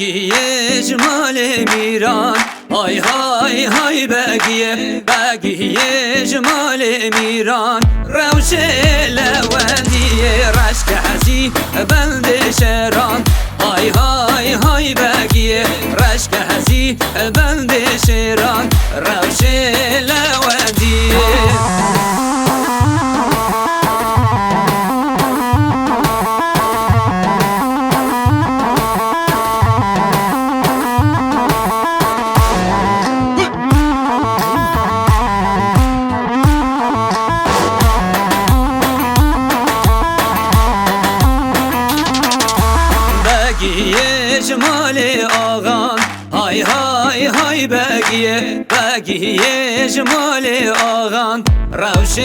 بگیه جمال میران های های های بگیه جمال میران روش لوندیه رشک هزی بند شهران های های های بگیه رشک هزی بند شهران روش لوندیه بگیه جمال آغان های های های بگیه جمال آغان روش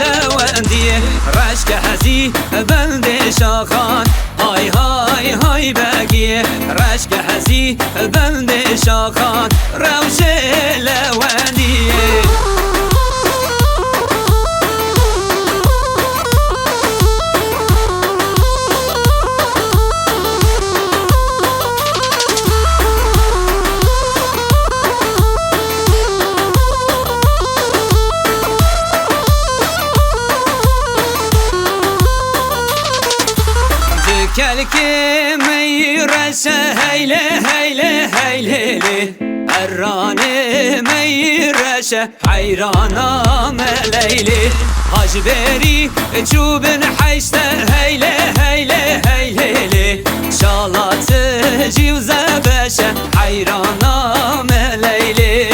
لوندیه رشک هزی بند شاخان های های های بگیه رشک هزی بند شاخان روش لوندیه kelki meyreşe heyle heyle heyleli errane meyreşe hayrana meleyli hacberi çubun haşte heyle heyle heyleli şalatı civze beşe hayrana meleyli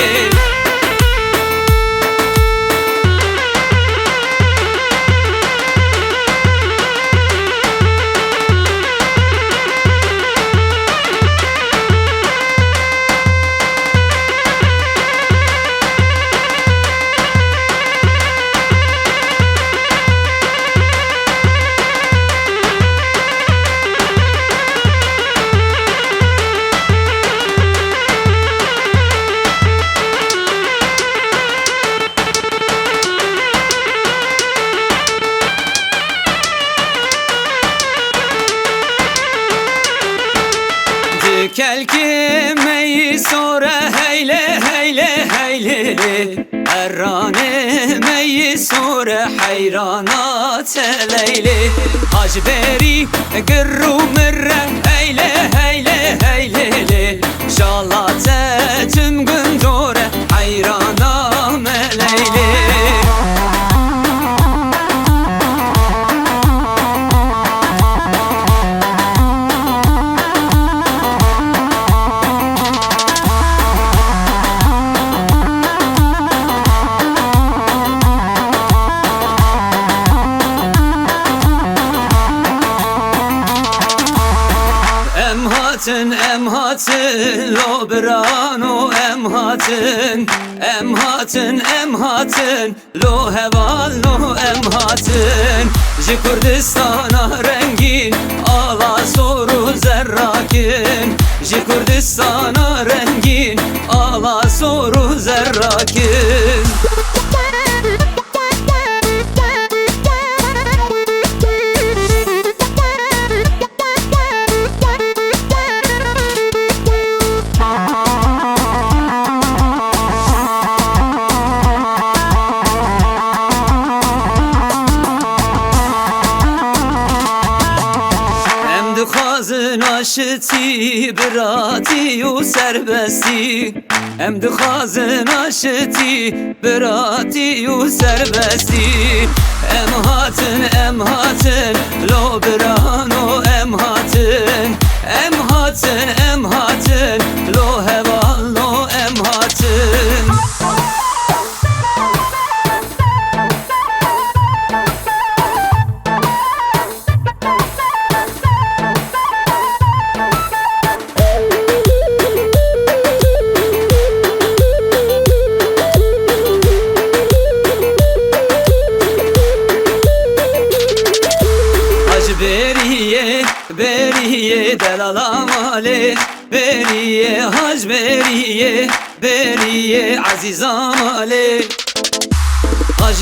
kelki meyi sonra heyle heyle heyleli errane meyi sonra hayranat leyli hacberi gırru mirre heyle heyle heyleli şalate tüm gün dore hayrana meleyli emhatın lobrano emhatın lo heval lo emhatın ji Kurdistana rengin ala soru zerrakin ji Kurdistana rengin ala soru zerrakin آشتی براتی و سربستی ام دخوازن آشتی براتی و سربستی ام هاتن لو برانو ام هاتن لو هوال لو ام هاتن beriye delalam ale beriye hac beriye azizam ale hac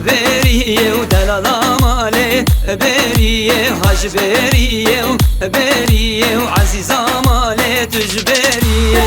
beriye delalam ale بریه حاج بریه بریه عزیزا مال تجبریه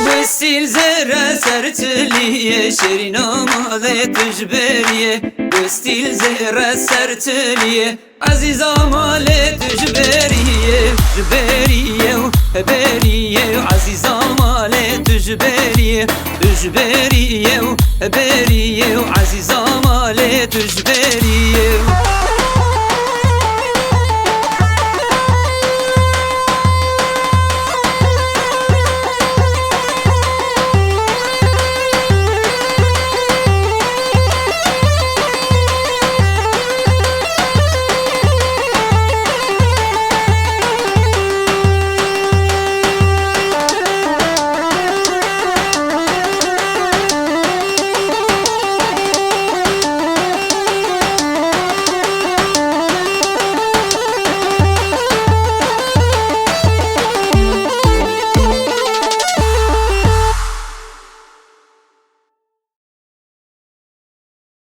بستيل زهرة سرتلية شيرينا مالي تجبرية بستيل زهرة سرتلية عزيزة مالي تجبرية جبرية وبرية عزيزة مالي تجبرية تجبرية وبرية وعزيزة مالي تجبرية